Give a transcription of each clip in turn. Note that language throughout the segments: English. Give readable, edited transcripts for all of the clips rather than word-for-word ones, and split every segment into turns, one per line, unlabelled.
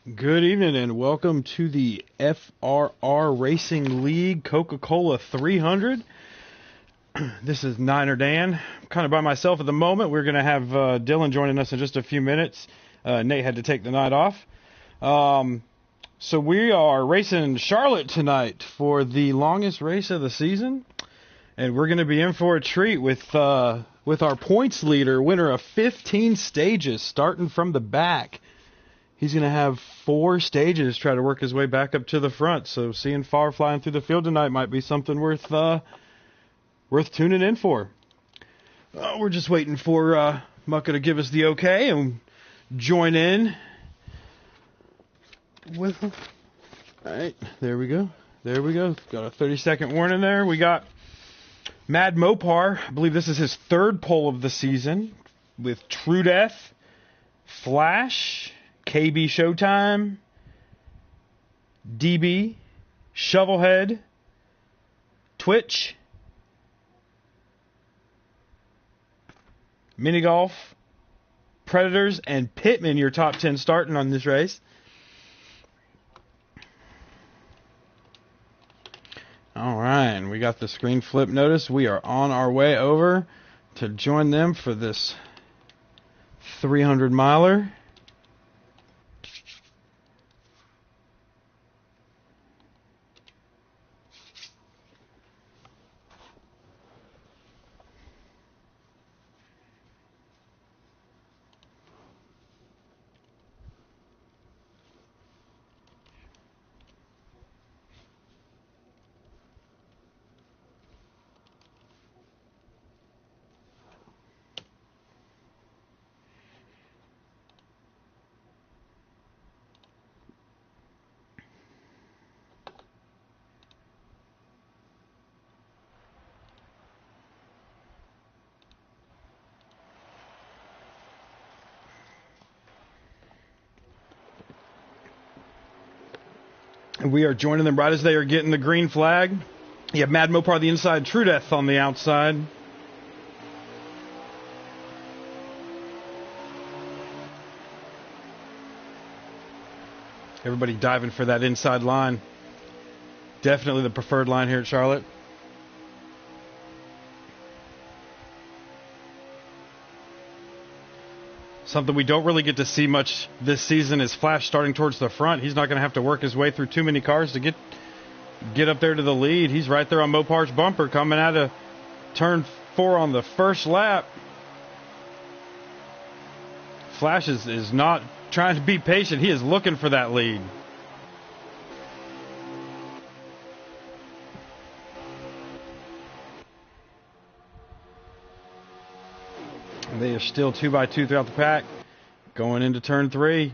Good evening and welcome to the FRR Racing League Coca-Cola 300. This is Niner Dan. I'm kind of by myself at the moment. We're going to have Dylan joining us in just a few minutes. Nate had to take the night off. So we are racing in Charlotte tonight for the longest race of the season. And we're going to be in for a treat with our points leader, winner of 15 stages, starting from the back. He's going to have 4 stages, try to work his way back up to the front. So seeing Farr flying through the field tonight might be something worth tuning in for. We're just waiting for Mucka to give us the okay and join in with him. All right, there we go. Got a 30-second warning there. We got Mad Mopar. I believe this is his 3rd pole of the season with True Death, Flash, KB Showtime, DB, Shovelhead, Twitch, Mini Golf, Predators, and Pittman, your top 10 starting on this race. All right, and we got the screen flip notice. We are on our way over to join them for this 300-miler. We are joining them right as they are getting the green flag. You have Mad Mopar on the inside, True Death on the outside. Everybody diving for that inside line. Definitely the preferred line here at Charlotte. Something we don't really get to see much this season is Flash starting towards the front. He's not going to have to work his way through too many cars to get up there to the lead. He's right there on Mopar's bumper coming out of turn 4 on the first lap. Flash is not trying to be patient. He is looking for that lead. They are still 2x2 throughout the pack. Going into turn 3.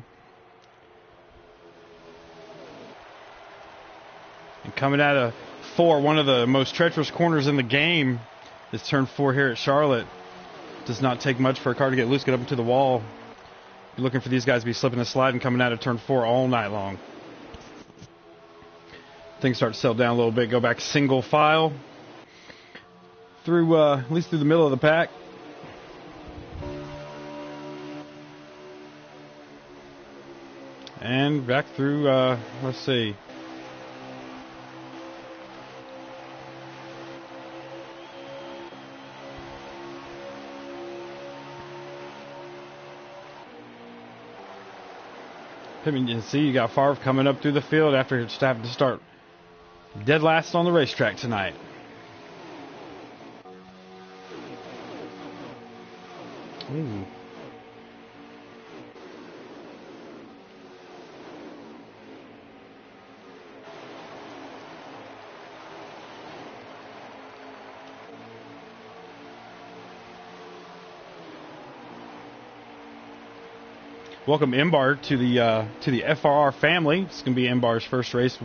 And coming out of 4, one of the most treacherous corners in the game is turn 4 here at Charlotte. Does not take much for a car to get loose, get up into the wall. You're looking for these guys to be slipping and sliding coming out of turn 4 all night long. Things start to settle down a little bit. Go back single file through at least through the middle of the pack. And back through, let's see. I mean, you see, you got Favre coming up through the field after just having to start dead last on the racetrack tonight. Ooh. Welcome Embar to the FRR family. It's going to be Embar's first race,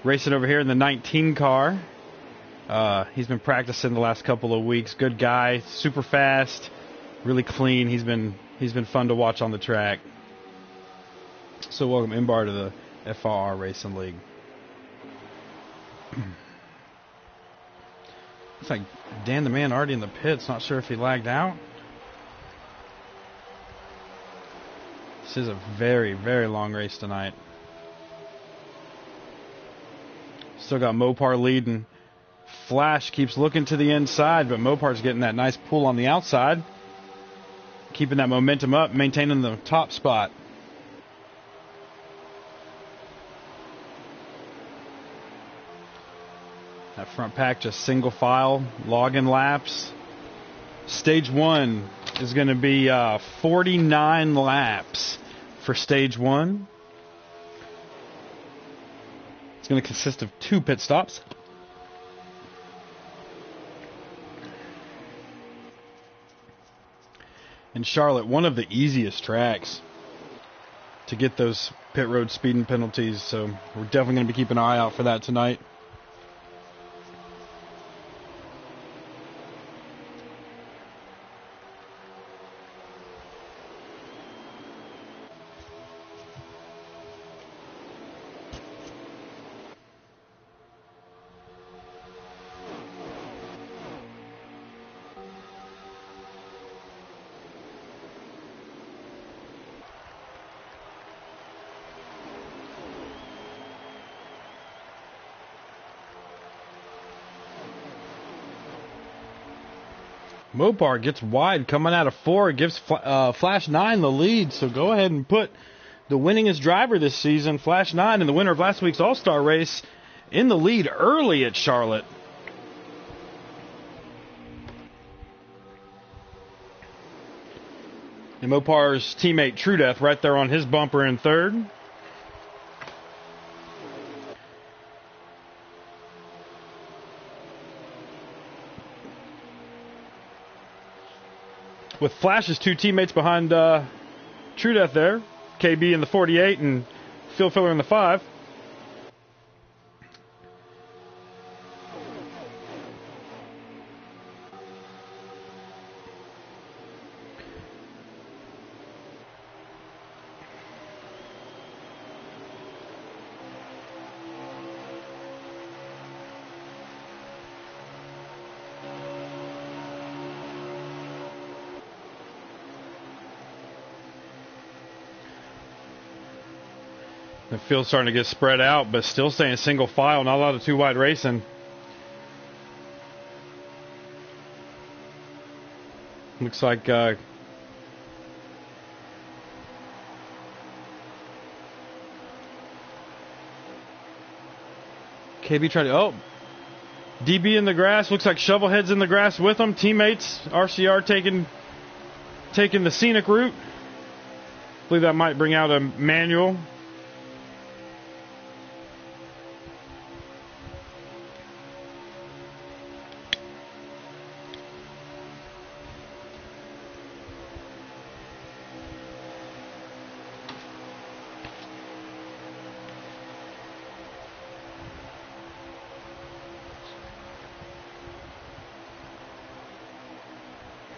racing over here in the 19 car. He's been practicing the last couple of weeks. Good guy, super fast, really clean. He's been fun to watch on the track. So welcome Embar to the FRR Racing League. Looks like Dan the man already in the pits. Not sure if he lagged out. This is a very, very long race tonight. Still got Mopar leading. Flash keeps looking to the inside, but Mopar's getting that nice pull on the outside. Keeping that momentum up, maintaining the top spot. That front pack just single file, logging laps. Stage 1 is going to be 49 laps for stage 1. It's going to consist of 2 pit stops. And Charlotte, one of the easiest tracks to get those pit road speeding penalties, so we're definitely going to be keeping an eye out for that tonight. Mopar gets wide coming out of 4. It gives Flash 9 the lead. So go ahead and put the winningest driver this season, Flash 9, and the winner of last week's All-Star race, in the lead early at Charlotte. And Mopar's teammate True Death right there on his bumper in 3rd. With Flash's 2 teammates behind True Death there, KB in the 48 and Phil Filler in the 5. The field's starting to get spread out, but still staying single file. Not a lot of 2 wide racing. Looks like KB tried to... Oh! DB in the grass. Looks like Shovelhead's in the grass with them. Teammates. RCR taking the scenic route. I believe that might bring out a manual.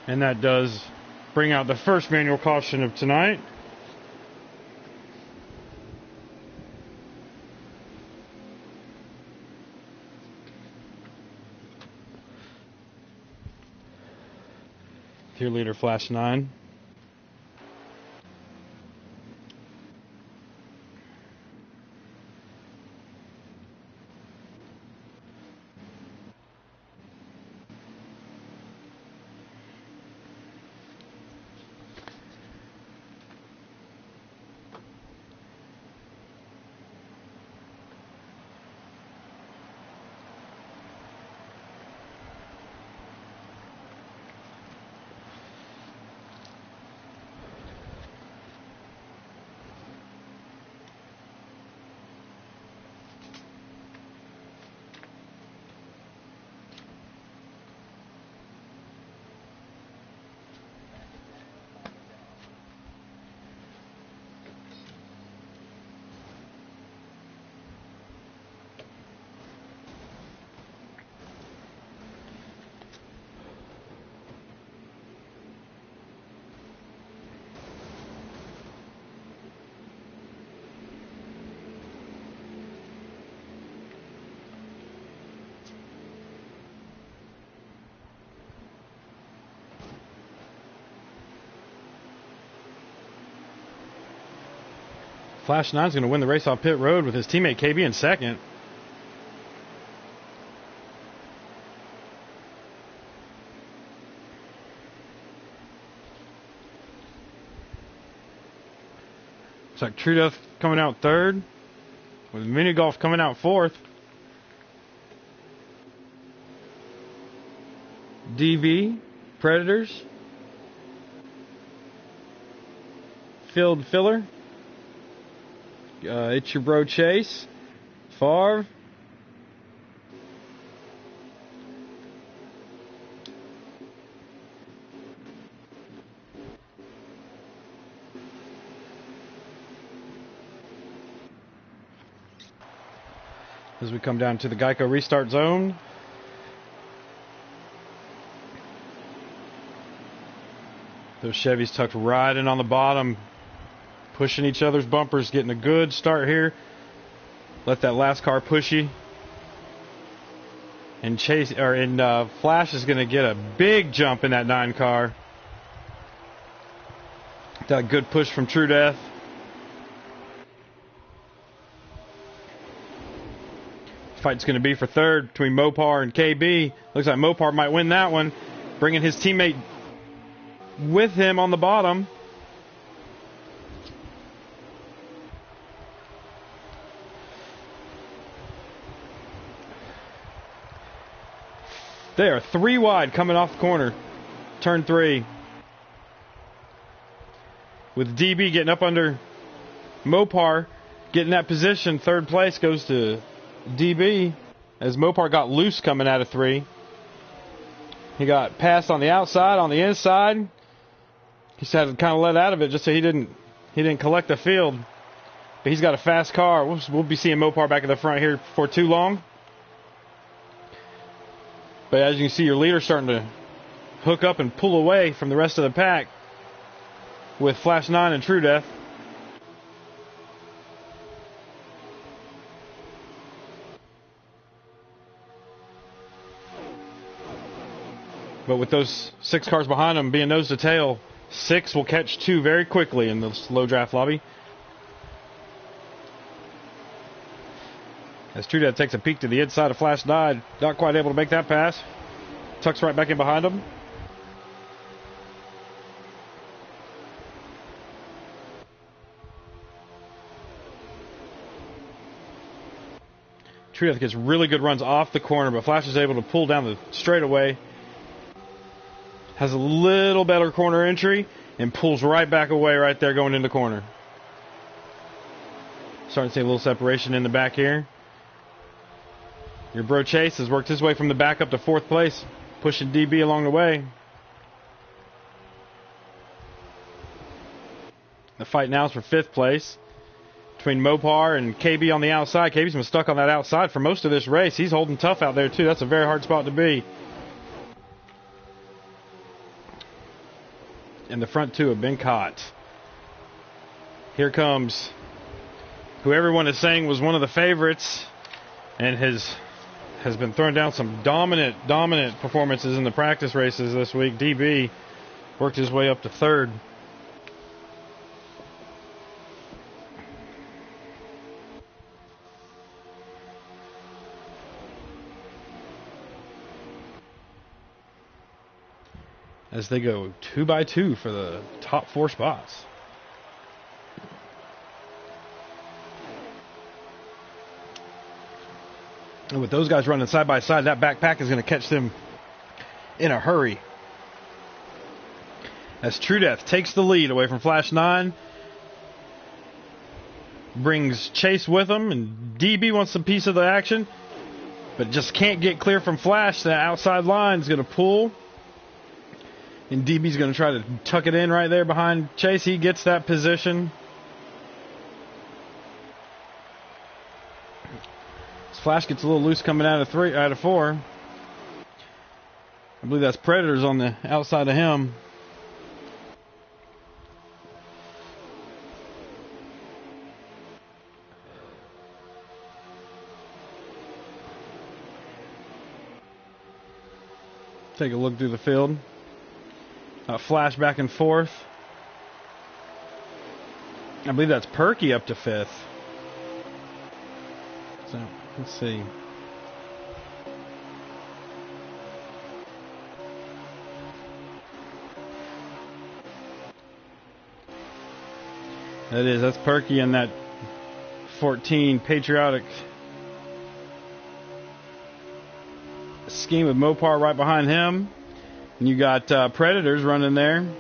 And that does bring out the first manual caution of tonight. Tier leader Flash 9. Flash 9's going to win the race off pit road with his teammate KB in second. Looks like True Death coming out third, with Mini Golf coming out fourth. DV, Predators, Field Filler, it's your bro Chase, Favre, as we come down to the Geico restart zone. Those Chevys tucked right in on the bottom, pushing each other's bumpers, getting a good start here. Let that last car push you. And Flash is going to get a big jump in that 9 car. That good push from True Death. Fight's going to be for third between Mopar and KB. Looks like Mopar might win that one, bringing his teammate with him on the bottom. They are 3 wide coming off the corner. Turn 3. With DB getting up under Mopar, getting that position. Third place goes to DB as Mopar got loose coming out of 3. He got passed on the outside, on the inside. He had to kind of let out of it just so he didn't collect the field. But he's got a fast car. We'll be seeing Mopar back in the front here for too long. But as you can see, your leader starting to hook up and pull away from the rest of the pack with Flash 9 and True Death. But with those 6 cars behind him being nose to tail, 6 will catch 2 very quickly in the slow draft lobby. As True Death takes a peek to the inside of Flash 9, not quite able to make that pass. Tucks right back in behind him. True Death gets really good runs off the corner, but Flash is able to pull down the straightaway. Has a little better corner entry and pulls right back away right there going into corner. Starting to see a little separation in the back here. Your bro Chase has worked his way from the back up to 4th place, pushing DB along the way. The fight now is for 5th place between Mopar and KB on the outside. KB's been stuck on that outside for most of this race. He's holding tough out there too. That's a very hard spot to be. And the front 2 have been caught. Here comes who everyone is saying was one of the favorites and has been throwing down some dominant performances in the practice races this week. DB worked his way up to 3rd. As they go 2 by 2 for the top 4 spots. And with those guys running side by side, that backpack is going to catch them in a hurry. As True Death takes the lead away from Flash 9. Brings Chase with him, and DB wants a piece of the action, but just can't get clear from Flash. The outside line is going to pull. And DB's going to try to tuck it in right there behind Chase. He gets that position. Flash gets a little loose coming out of 4. I believe that's Predators on the outside of him. Take a look through the field. Flash back and forth. I believe that's Perky up to 5th. So, let's see. That's Perky in that 14 Patriotic Scheme with Mopar right behind him. And you got Predators running there.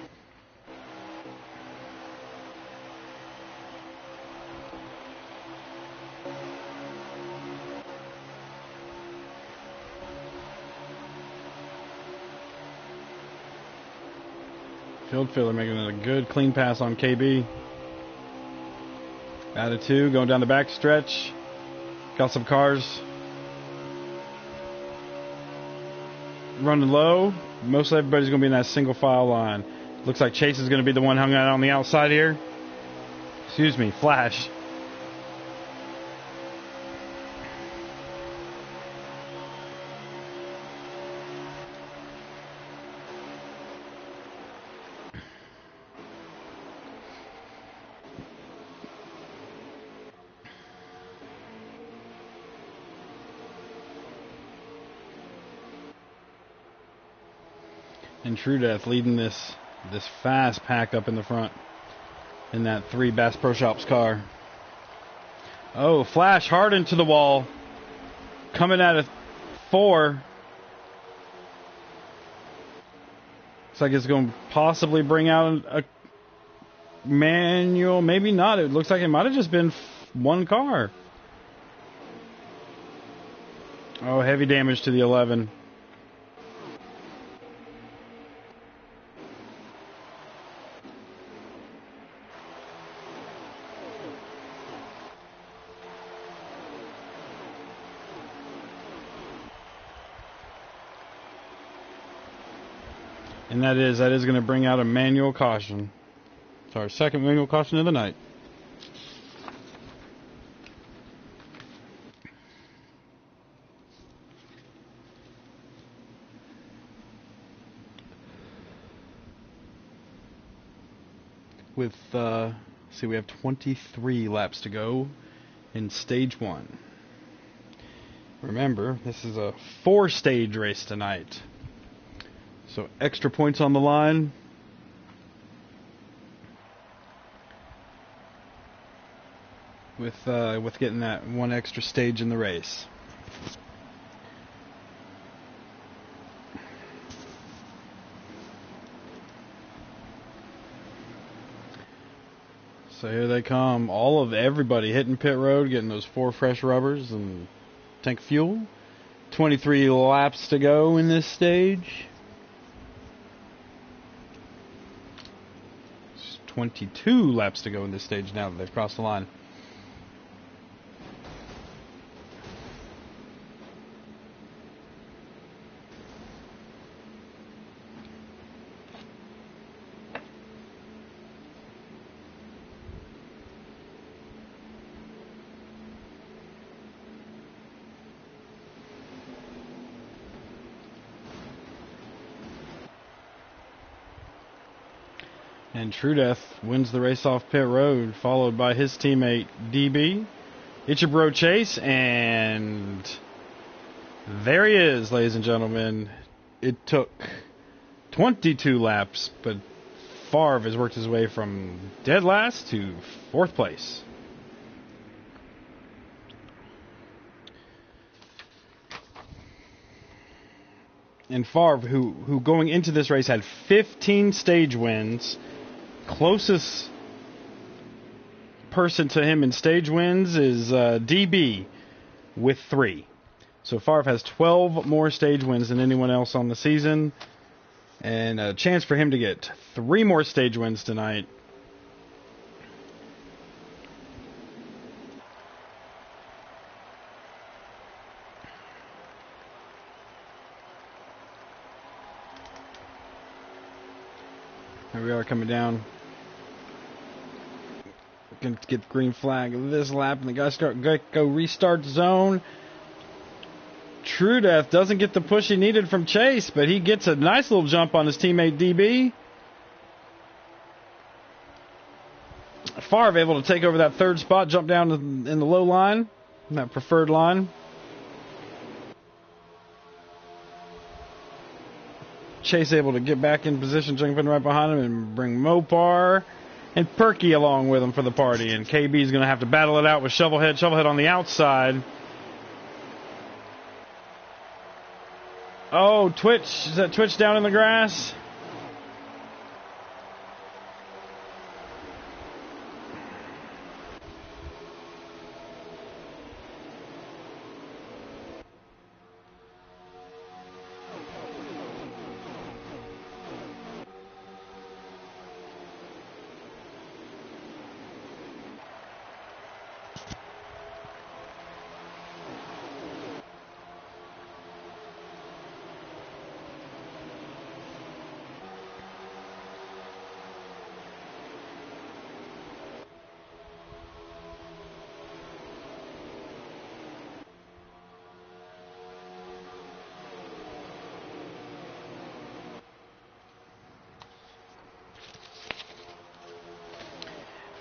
Field filler making a good clean pass on KB. Out of 2, going down the back stretch. Got some cars running low. Most everybody's going to be in that single file line. Looks like Chase is going to be the one hung out on the outside here. Excuse me, Flash. And True Death leading this fast pack up in the front in that 3 Bass Pro Shops car. Oh, Flash hard into the wall. Coming out of 4. Looks like it's going to possibly bring out a manual. Maybe not. It looks like it might have just been one car. Oh, heavy damage to the 11. And that is going to bring out a manual caution. It's our second manual caution of the night. With, see, we have 23 laps to go in stage 1. Remember, this is a 4-stage race tonight. So extra points on the line. With getting that one extra stage in the race. So here they come. Everybody hitting pit road, getting those 4 fresh rubbers and tank of fuel. 23 laps to go in this stage. 22 laps to go in this stage now that they've crossed the line. And True Death wins the race off pit road, followed by his teammate DB. It's your bro Chase, and there he is, ladies and gentlemen. It took 22 laps, but Favre has worked his way from dead last to 4th place. And Favre, who going into this race had 15 stage wins. Closest person to him in stage wins is DB with 3. So Favre has 12 more stage wins than anyone else on the season. And a chance for him to get 3 more stage wins tonight. Here we are coming down. Going to get the green flag of this lap, and the Geico restart zone. True Death doesn't get the push he needed from Chase, but he gets a nice little jump on his teammate DB. Favre able to take over that third spot, jump down in the low line, in that preferred line. Chase able to get back in position, jumping right behind him, and bring Mopar and Perky along with him for the party. And KB is going to have to battle it out with Shovelhead. Shovelhead on the outside. Oh, Twitch. Is that Twitch down in the grass?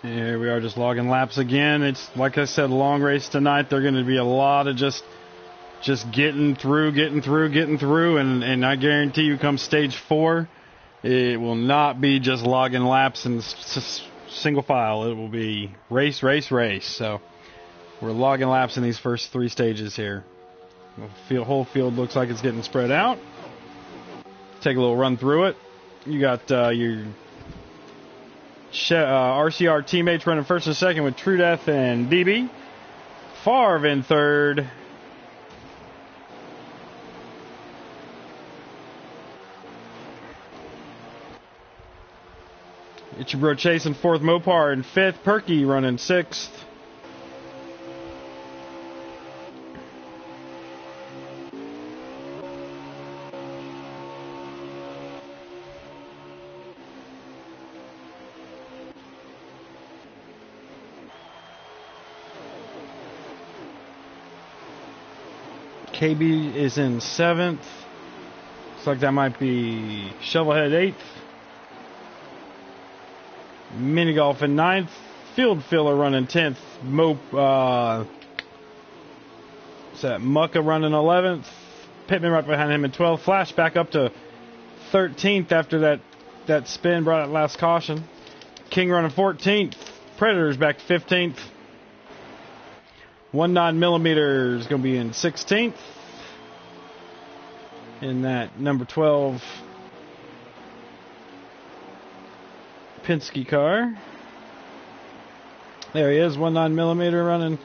Here we are, just logging laps again. It's, like I said, a long race tonight. There are going to be a lot of just getting through, and I guarantee you come stage 4, it will not be just logging laps and single file. It will be race. So we're logging laps in these first 3 stages here. The whole field looks like it's getting spread out. Take a little run through it. You got your RCR teammates running first and second with True Death and DB. Favre in third. It's your bro Chase in fourth, Mopar in fifth, Perky running sixth. KB is in seventh. Looks like that might be Shovelhead eighth. Mini Golf in ninth. Field Filler running 10th. Mucka running 11th. Pittman right behind him in 12th. Flash back up to 13th after that spin brought out last caution. King running 14th. Predators back 15th. 19mm is going to be in 16th. In that number 12 Penske car. There he is, 19mm running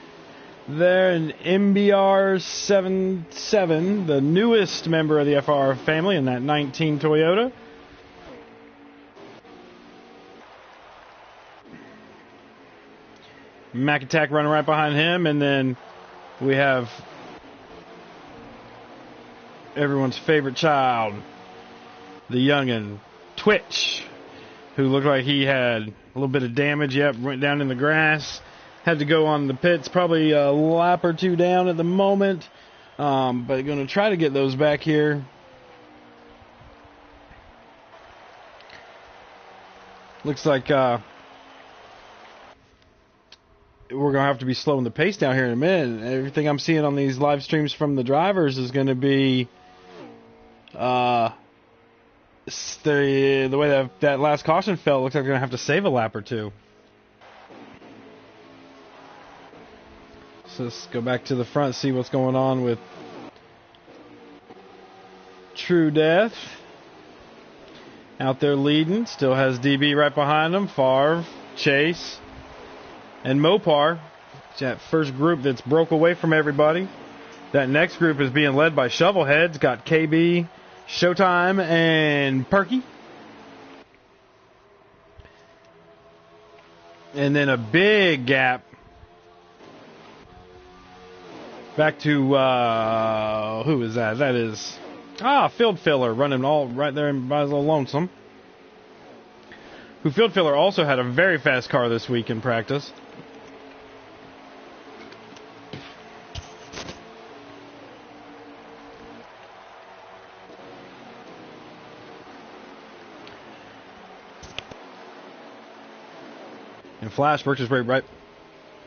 there. And MBR 77, the newest member of the FR family in that 19 Toyota. Mac Attack running right behind him, and then we have everyone's favorite child, the youngin', Twitch, who looked like he had a little bit of damage. Yep, went down in the grass, had to go on the pits, probably a lap or two down at the moment, but going to try to get those back here. Looks like we're going to have to be slowing the pace down here in a minute. Everything I'm seeing on these live streams from the drivers is going to be the way that last caution felt. Looks like they're going to have to save a lap or two. So let's go back to the front, see what's going on with True Death. Out there leading. Still has DB right behind him. Favre, Chase, and Mopar. It's that first group that's broke away from everybody. That next group is being led by Shovelhead. It's got KB, Showtime, and Perky. And then a big gap back to, who is that? That is, Field Filler running all right there by his little lonesome. Who Field Filler also had a very fast car this week in practice. And Flash works his way right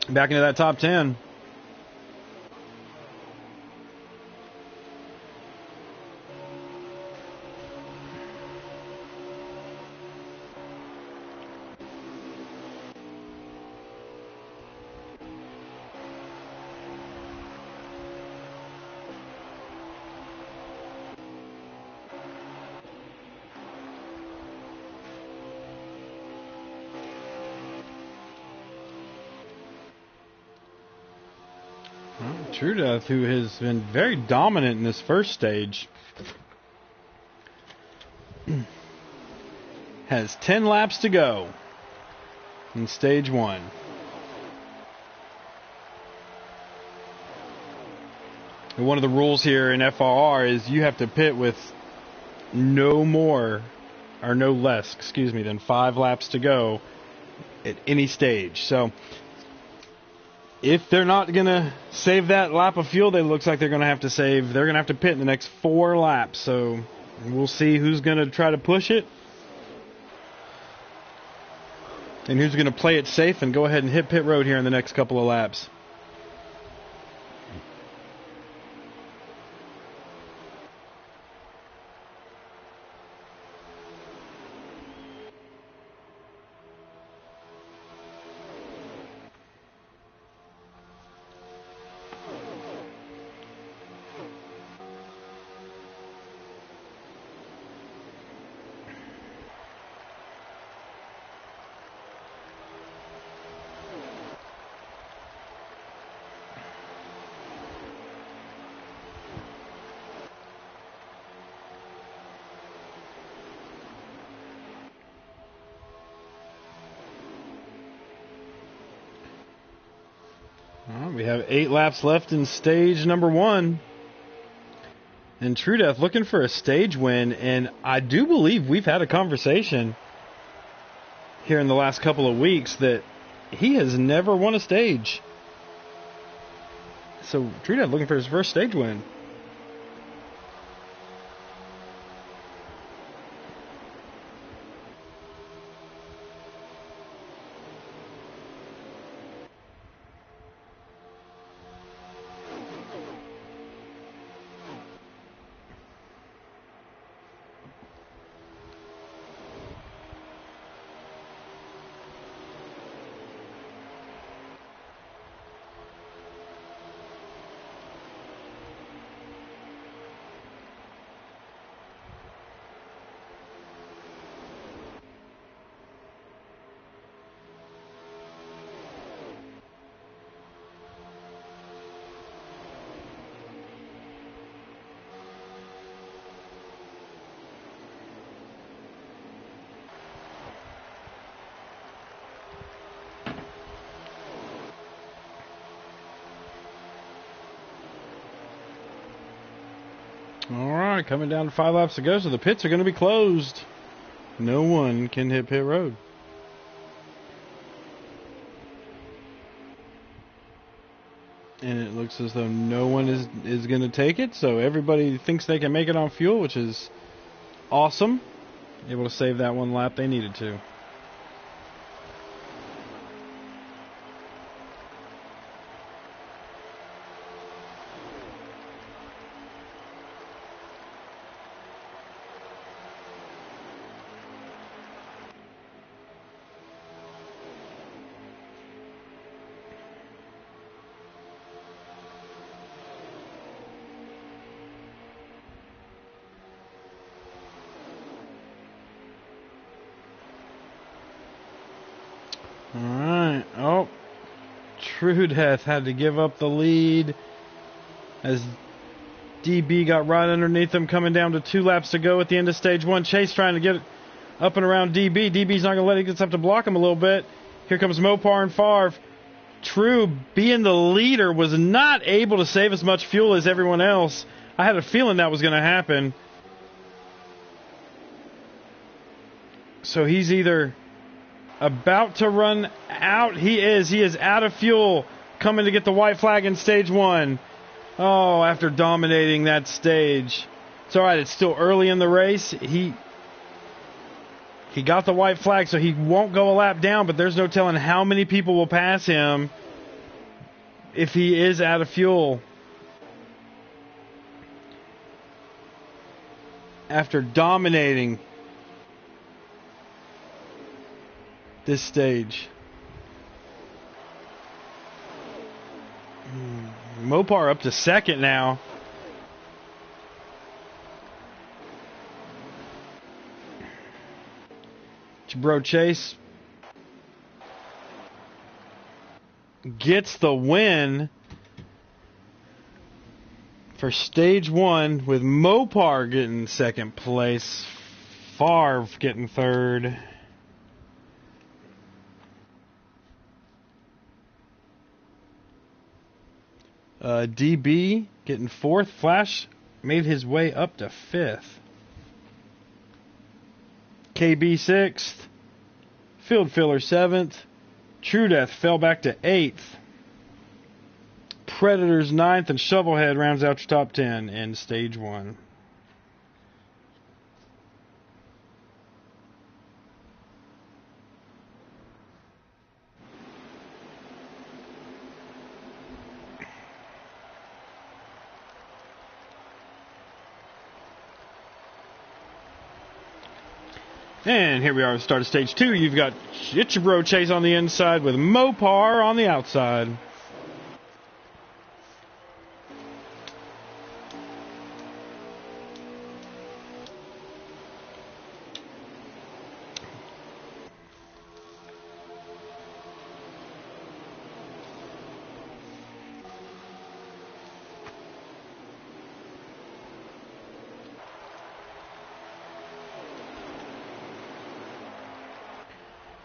back into that top 10. True Death, who has been very dominant in this first stage, has 10 laps to go in stage 1. And one of the rules here in FRR is you have to pit with no less than 5 laps to go at any stage. So if they're not going to save that lap of fuel, it looks like they're going to have to pit in the next 4 laps. So we'll see who's going to try to push it and who's going to play it safe and go ahead and hit pit road here in the next couple of laps. We have 8 laps left in stage number 1. And True Death looking for a stage win. And I do believe we've had a conversation here in the last couple of weeks that he has never won a stage. So True Death looking for his first stage win. All right, coming down to 5 laps to go, so the pits are going to be closed. No one can hit pit road. And it looks as though no one is going to take it, so everybody thinks they can make it on fuel, which is awesome. Able to save that 1 lap they needed to. Alright, oh, True Death had to give up the lead as DB got right underneath him, coming down to 2 laps to go at the end of stage 1. Chase trying to get up and around DB. DB's not going to let it, gets up to block him a little bit. Here comes Mopar and Favre. True, being the leader, was not able to save as much fuel as everyone else. I had a feeling that was going to happen. So he's either about to run out. He is out of fuel, coming to get the white flag in stage 1. Oh, after dominating that stage. It's all right. It's still early in the race. He got the white flag, so he won't go a lap down, but there's no telling how many people will pass him if he is out of fuel. After dominating this stage. Mopar up to second now. Bro Chase gets the win for stage 1 with Mopar getting second place, Favre getting third. DB getting fourth. Flash made his way up to fifth. KB sixth. Field Filler seventh. True Death fell back to eighth. Predators ninth, and Shovelhead rounds out your top 10 in stage 1. And here we are at the start of stage 2. You've got It's Your Bro Chase on the inside with Mopar on the outside.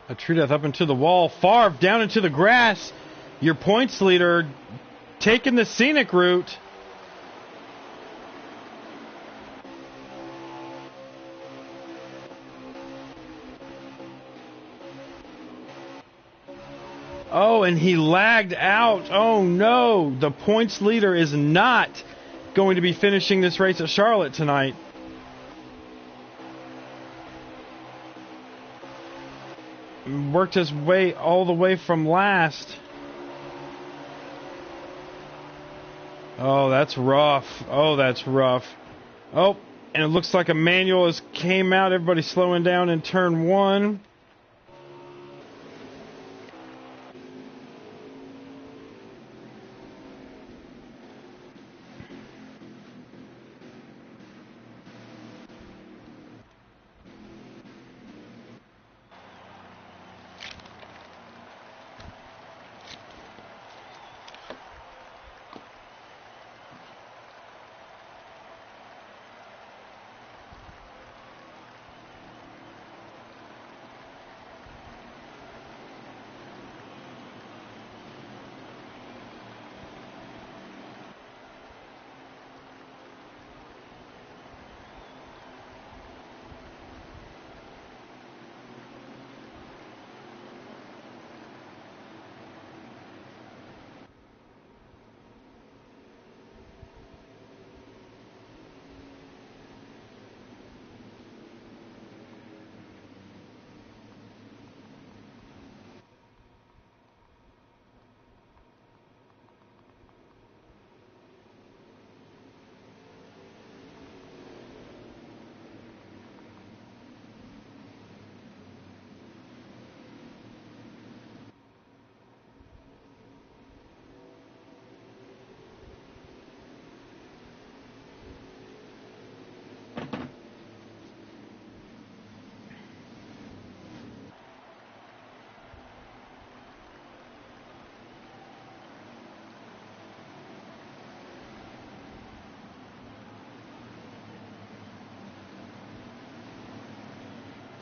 A True Death up into the wall. Favre down into the grass. Your points leader taking the scenic route. Oh, and he lagged out. Oh, no. The points leader is not going to be finishing this race at Charlotte tonight. Worked his way all the way from last. Oh, that's rough. Oh, that's rough. Oh, and it looks like a manual has came out. Everybody's slowing down in turn 1.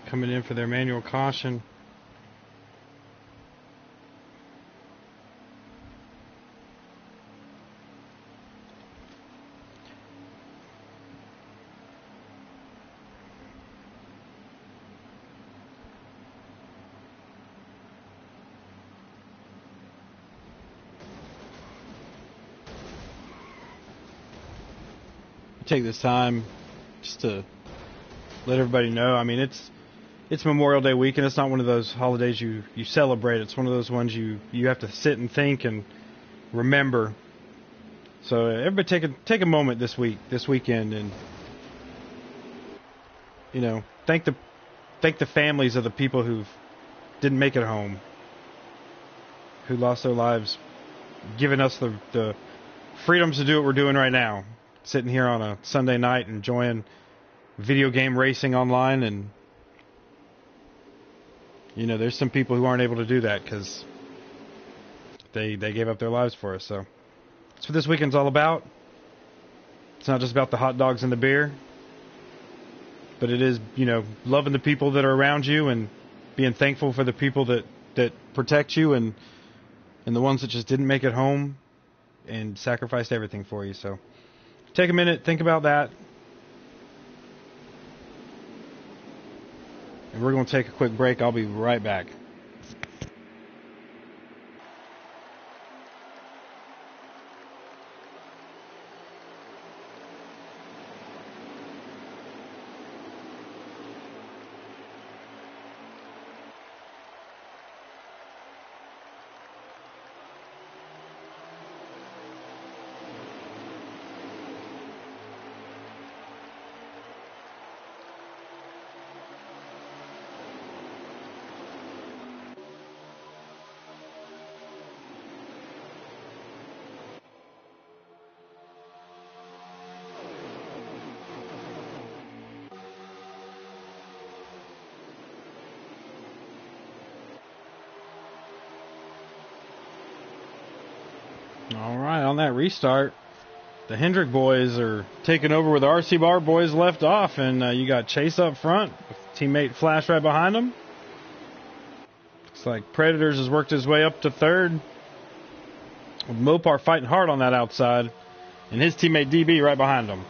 Coming in for their manual caution. Take this time just to let everybody know. I mean, it's it's Memorial Day weekend. It's not one of those holidays you celebrate. It's one of those ones you have to sit and think and remember. So everybody take a moment this weekend, and thank the families of the people who didn't make it home, who lost their lives, giving us the freedoms to do what we're doing right now, sitting here on a Sunday night enjoying video game racing online. And there's some people who aren't able to do that because they gave up their lives for us. So that's what this weekend's all about. It's not just about the hot dogs and the beer, but it is, loving the people that are around you and being thankful for the people that protect you and the ones that just didn't make it home and sacrificed everything for you. So take a minute, think about that. And we're going to take a quick break. I'll be right back. All right, on that restart, the Hendrick boys are taking over where the RC Bar boys left off, and you got Chase up front, with teammate Flash right behind him. Looks like Predators has worked his way up to third, with Mopar fighting hard on that outside, and his teammate DB right behind him.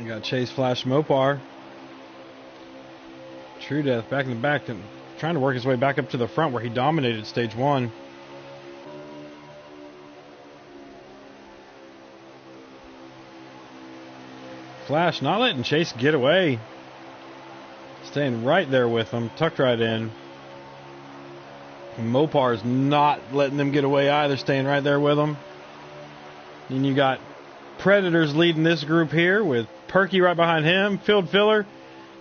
You got Chase, Flash, Mopar. True Death back in the back and trying to work his way back up to the front where he dominated stage one. Flash not letting Chase get away. Staying right there with him, tucked right in. Mopar's not letting them get away either, staying right there with him. And you got Predators leading this group here with Perky right behind him, Field Filler.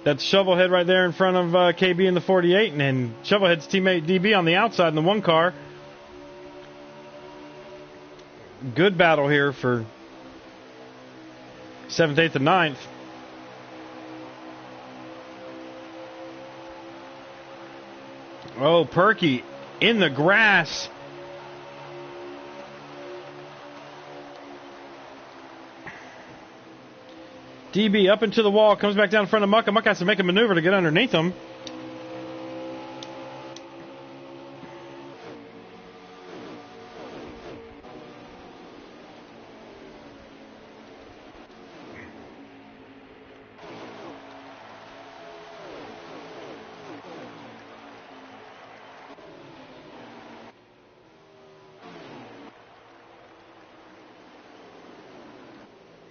That's Shovelhead right there in front of KB in the 48, and then Shovelhead's teammate DB on the outside in the one car. Good battle here for 7th, 8th, and 9th. Oh, Perky in the grass. DB up into the wall, comes back down in front of Mucka. Mucka has to make a maneuver to get underneath him.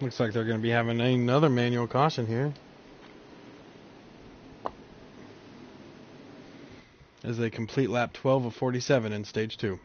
Looks like they're going to be having another manual caution here, as they complete lap 12 of 47 in stage 2.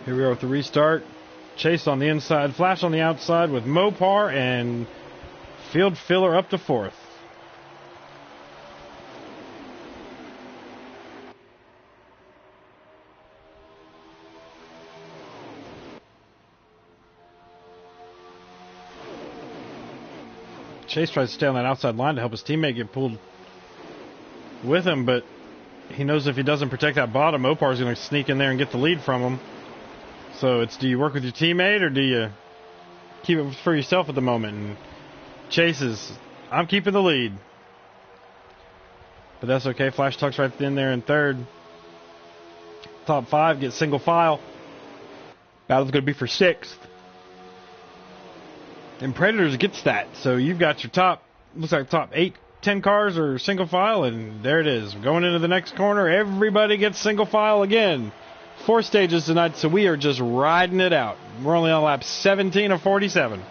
Here we are with the restart. Chase on the inside, Flash on the outside with Mopar and Field Filler up to 4th. Chase tries to stay on that outside line to help his teammate get pulled with him, but he knows if he doesn't protect that bottom, Mopar is going to sneak in there and get the lead from him. So it's, do you work with your teammate or do you keep it for yourself at the moment? And Chase is, I'm keeping the lead. But that's okay. Flash tucks right in there in 3rd. Top 5 gets single file. Battle's going to be for 6th. And Predators gets that. So you've got your top, looks like top 8, 10 cars are single file, and there it is. Going into the next corner, everybody gets single file again. 4 stages tonight, so we are just riding it out. We're only on lap 17 of 47.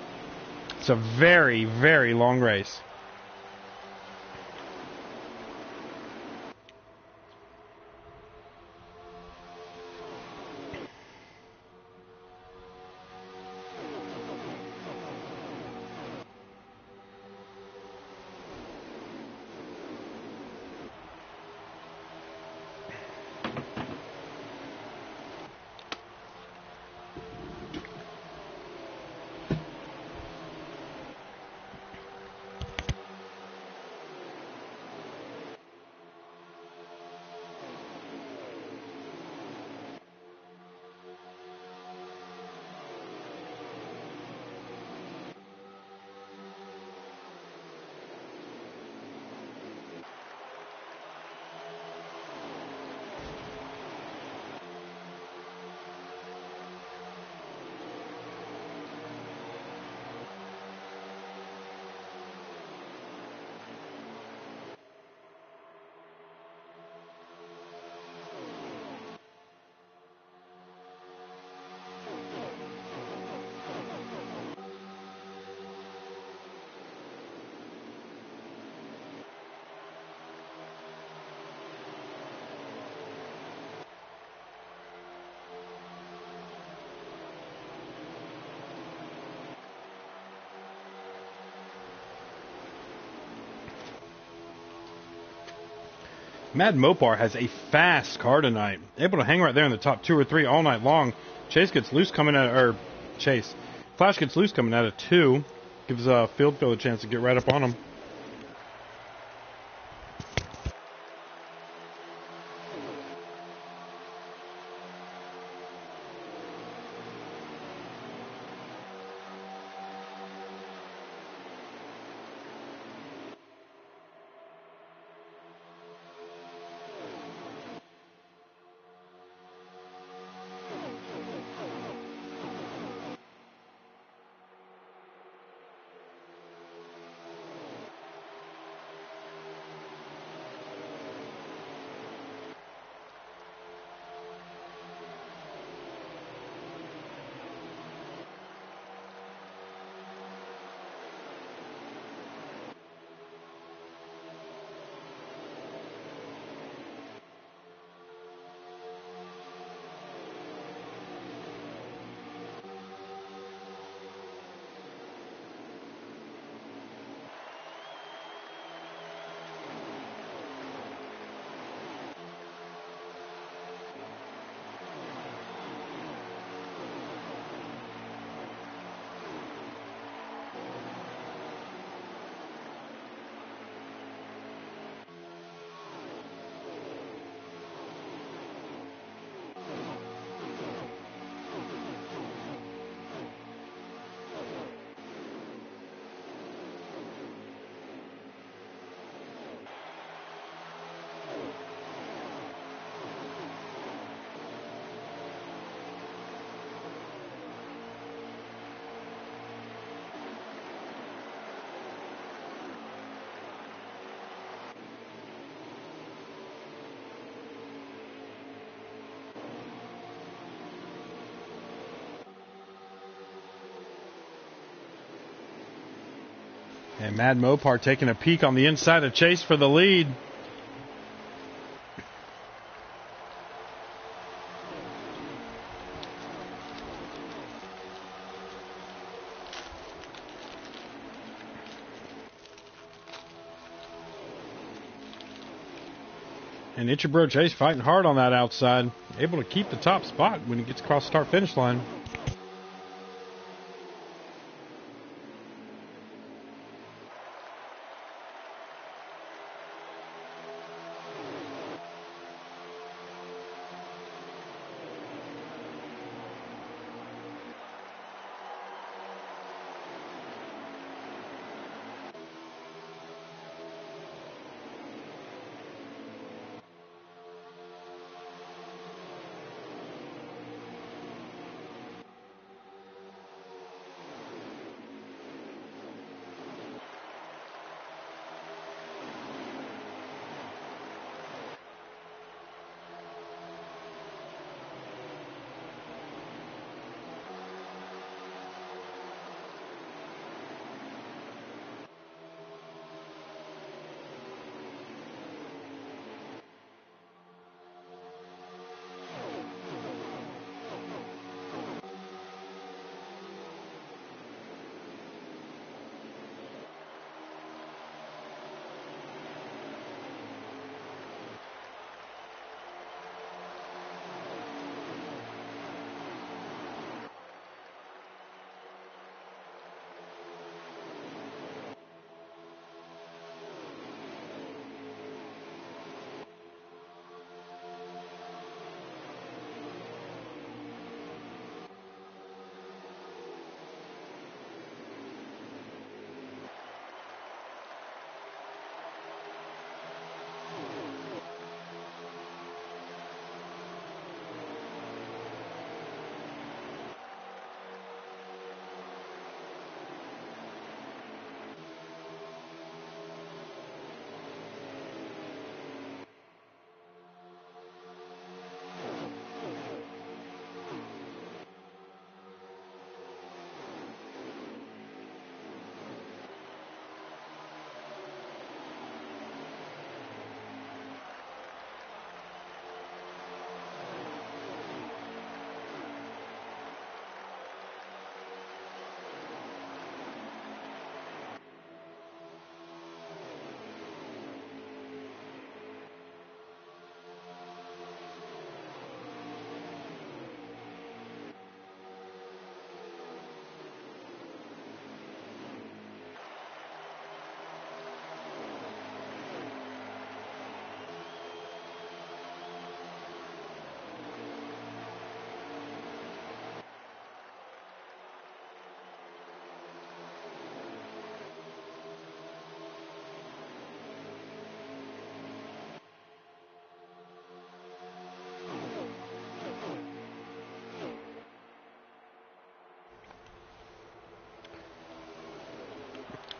It's a very, very long race. Mad Mopar has a fast car tonight. Able to hang right there in the top 2 or 3 all night long. Chase gets loose coming at, Flash gets loose coming out of 2. Gives Field Phil a chance to get right up on him. And Mad Mopar taking a peek on the inside of Chase for the lead. And Itchy Bro Chase fighting hard on that outside. Able to keep the top spot when he gets across the start-finish line.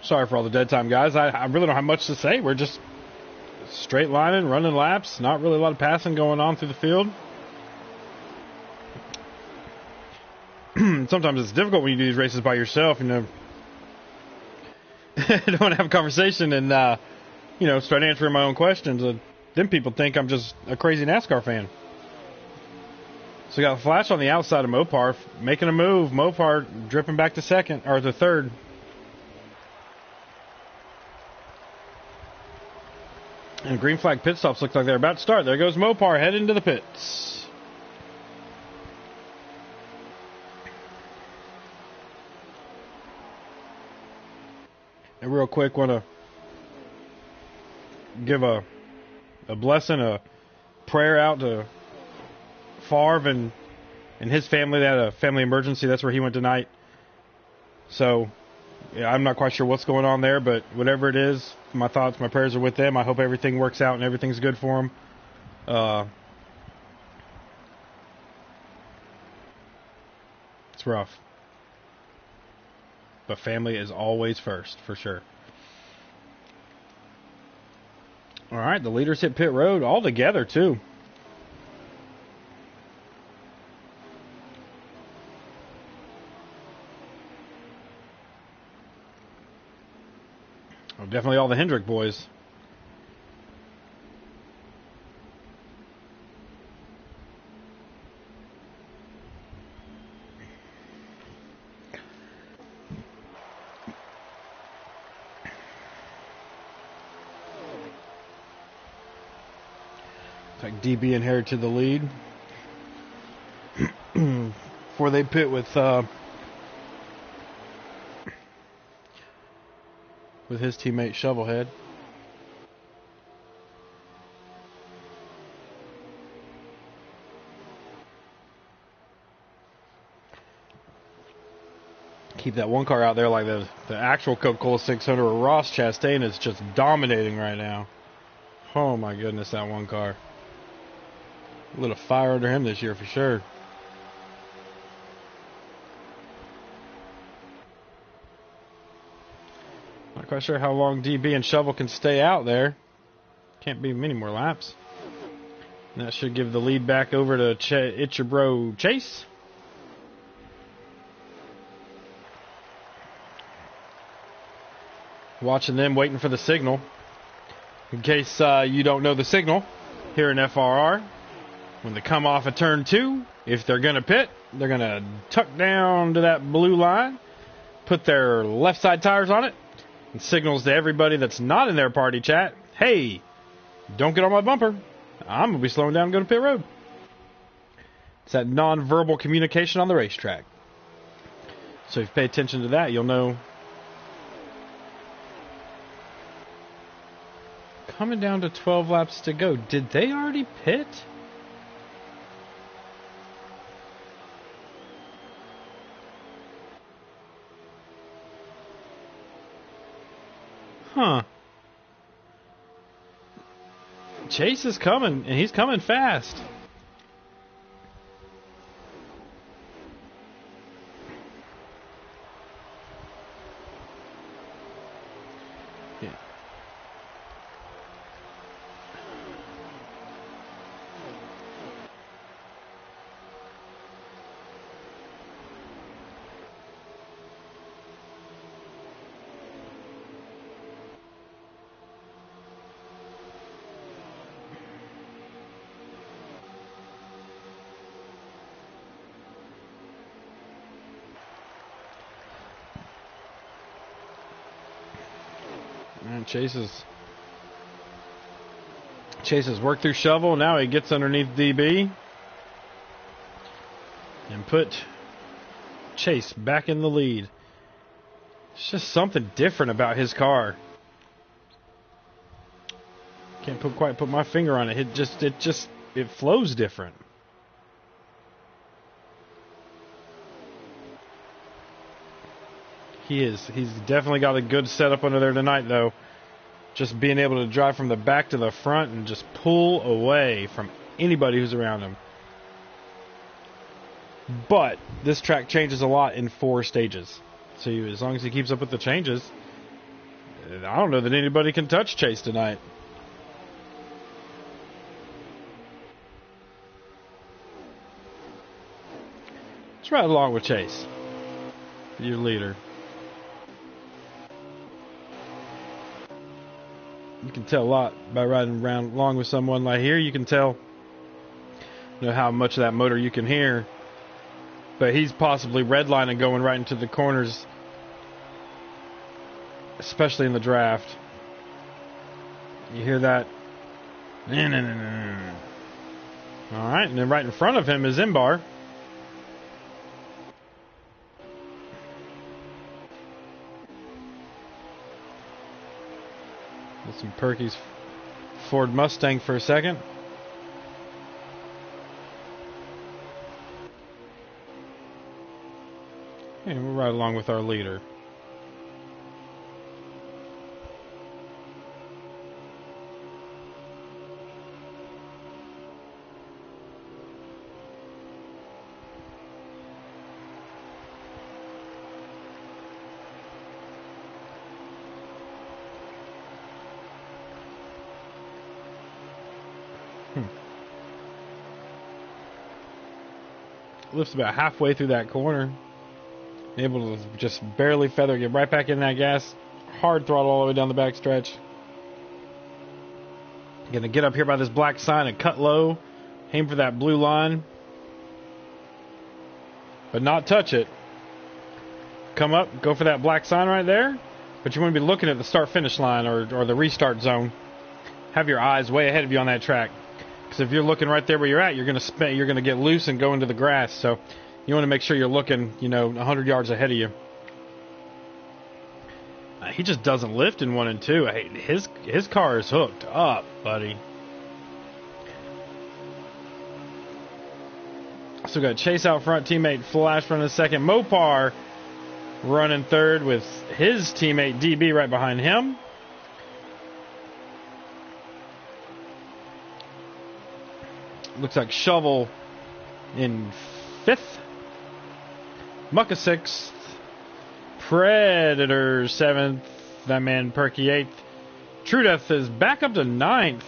Sorry for all the dead time, guys. I really don't have much to say. We're just straight lining, running laps. Not really a lot of passing going on through the field. Sometimes it's difficult when you do these races by yourself, you know. I don't want to have a conversation and, you know, start answering my own questions. Then people think I'm just a crazy NASCAR fan. So we got a flash on the outside of Mopar, making a move. Mopar dripping back to second, or the third. And green flag pit stops look like they're about to start. There goes Mopar heading to the pits. And real quick, want to give a blessing, a prayer out to Favre and his family. They had a family emergency. That's where he went tonight. So, yeah, I'm not quite sure what's going on there, but whatever it is, my thoughts, my prayers are with them. I hope everything works out and everything's good for them. It's rough. But family is always first, for sure. All right, the leaders hit pit road all together, too. Oh, definitely all the Hendrick boys. Like DB inherited the lead. Before they pit with his teammate Shovelhead. Keep that one car out there like the actual Coca-Cola 600 or Ross Chastain is just dominating right now. Oh my goodness, that one car. A little fire under him this year for sure. Not quite sure how long DB and Shovel can stay out there. Can't be many more laps. And that should give the lead back over to It's Your Bro Chase. Watching them, waiting for the signal. In case you don't know the signal, here in FRR, when they come off of turn 2, if they're going to pit, they're going to tuck down to that blue line, put their left side tires on it, and signals to everybody that's not in their party chat, hey, don't get on my bumper. I'm going to be slowing down and going to pit road. It's that non-verbal communication on the racetrack. So if you pay attention to that, you'll know. Coming down to 12 laps to go. Did they already pit? Huh. Chase is coming, and he's coming fast. Yeah. Man, Chase has worked through Shovel. Now he gets underneath DB and put Chase back in the lead. It's just something different about his car. Can't quite put my finger on it. It flows different. He's definitely got a good setup under there tonight, though. Just being able to drive from the back to the front and just pull away from anybody who's around him. But this track changes a lot in 4 stages. So as long as he keeps up with the changes, I don't know that anybody can touch Chase tonight. Let's ride along with Chase, your leader. You can tell a lot by riding around along with someone like here. You can tell, how much of that motor you can hear. But he's possibly redlining going right into the corners, especially in the draft. You hear that? All right, and then right in front of him is Imbar. With some Perky's Ford Mustang for a second. And we'll ride along with our leader. Lifts about halfway through that corner. Able to just barely feather, get right back in that gas. Hard throttle all the way down the back stretch. Gonna get up here by this black sign and cut low. Aim for that blue line. But not touch it. Come up, go for that black sign right there. But you want to be looking at the start-finish line or the restart zone. Have your eyes way ahead of you on that track. Because if you're looking right there where you're at, you're gonna get loose and go into the grass. So you want to make sure you're looking, 100 yards ahead of you. He just doesn't lift in 1 and 2. His car is hooked up, buddy. So got Chase out front, teammate Flash running second. Mopar running third with his teammate DB right behind him. Looks like Shovel in 5th. Mucka 6th. Predator 7th. That man Perky 8th. True Death is back up to 9th.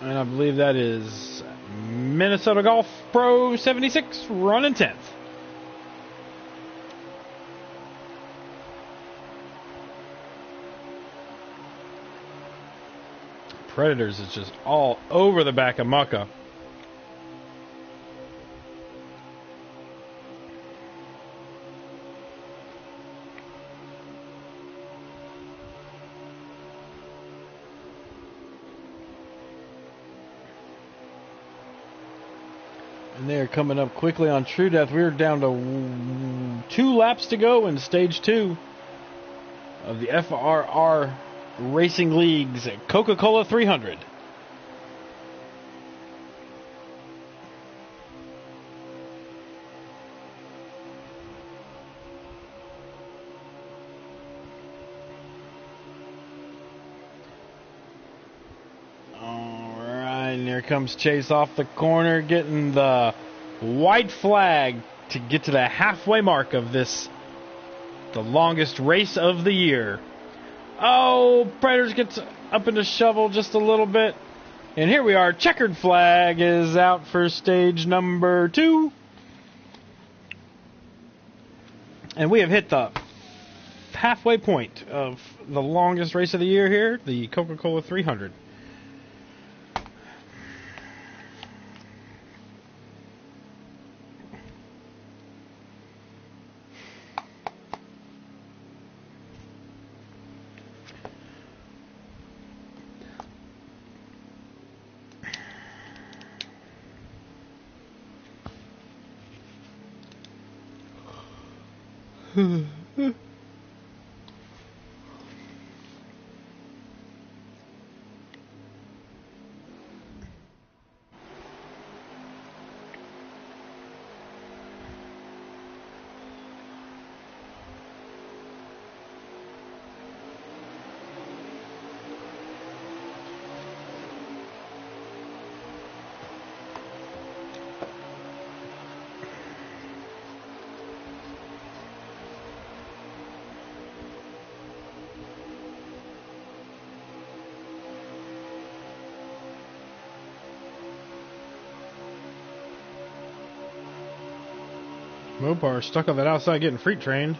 And I believe that is Minnesota Golf Pro 76 running 10th. Predators is just all over the back of Mucka. And they are coming up quickly on True Death. We're down to 2 laps to go in stage 2 of the FRR Racing League's Coca-Cola 300. Alright, and here comes Chase off the corner, getting the white flag to get to the halfway mark of this, the longest race of the year. Oh, Predators gets up into Shovel just a little bit. And here we are. Checkered flag is out for stage number 2. And we have hit the halfway point of the longest race of the year here, the Coca-Cola 300. Mopar stuck on that outside getting freight trained.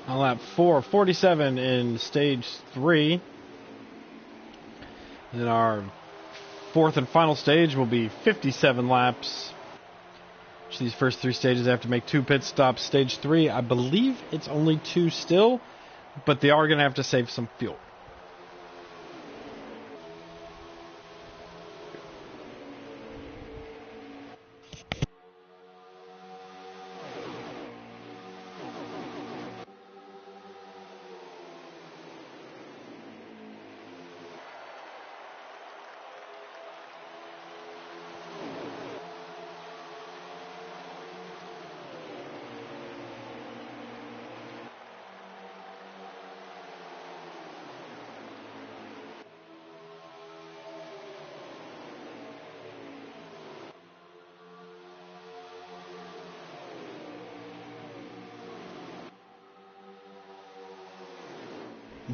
On lap 4:47 in stage 3. Then our fourth and final stage will be 57 laps. These first 3 stages, I have to make 2 pit stops. Stage 3, I believe it's only 2 still, but they are going to have to save some fuel.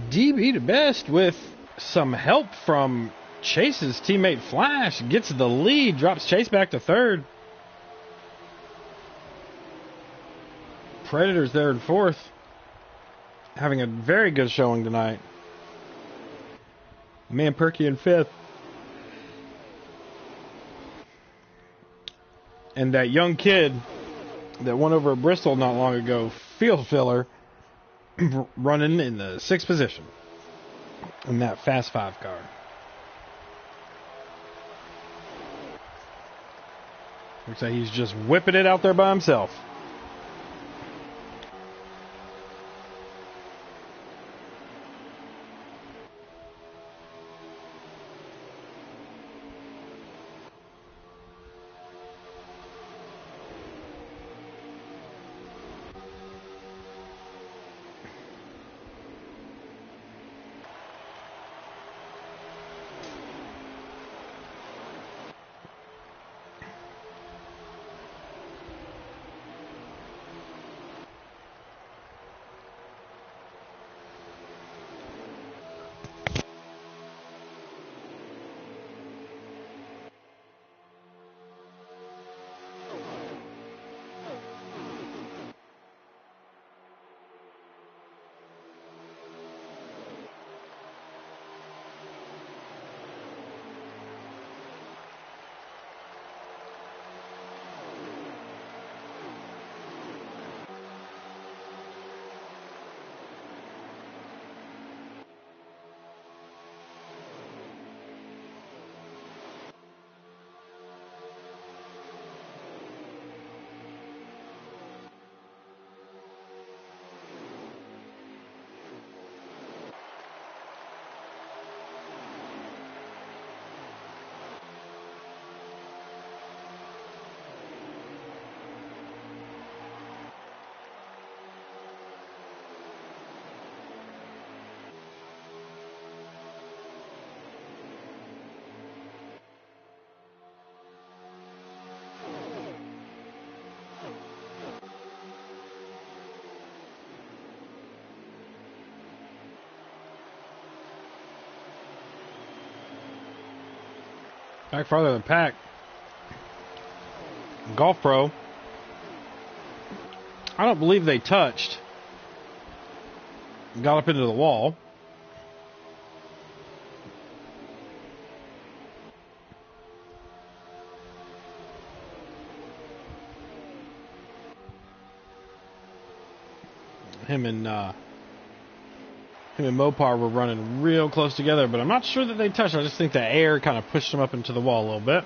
DB to best with some help from Chase's teammate Flash. Gets the lead, drops Chase back to third. Predators there in fourth. Having a very good showing tonight. Man Perky in fifth. And that young kid that went over at Bristol not long ago, Field Filler, running in the 6th position in that Fast 5 car. Looks like he's just whipping it out there by himself. Back farther than pack. Golf Pro. I don't believe they touched. Got up into the wall. Him and Mopar were running real close together, but I'm not sure that they touched. I just think the air kind of pushed him up into the wall a little bit.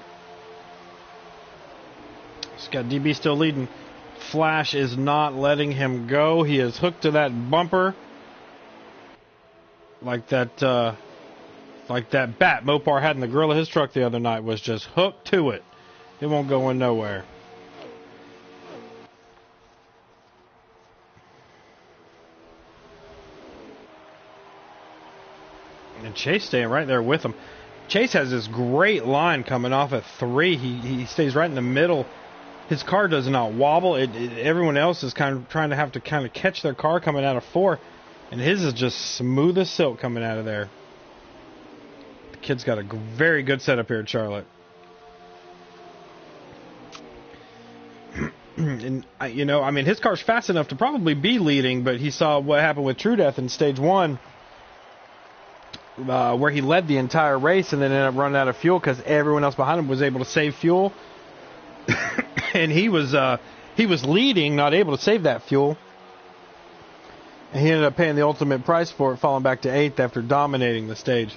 He's got DB still leading. Flash is not letting him go. He is hooked to that bumper. Like that bat Mopar had in the grill of his truck the other night was just hooked to it. It won't go in nowhere. And Chase staying right there with him. Chase has this great line coming off at 3. He stays right in the middle. His car does not wobble. Everyone else is kind of trying to have to kind of catch their car coming out of 4. And his is just smooth as silk coming out of there. The kid's got a very good setup here at Charlotte. And, his car's fast enough to probably be leading, but he saw what happened with True Death in Stage 1. Where he led the entire race and then ended up running out of fuel because everyone else behind him was able to save fuel. And he was leading, not able to save that fuel. And he ended up paying the ultimate price for it, falling back to 8th after dominating the stage.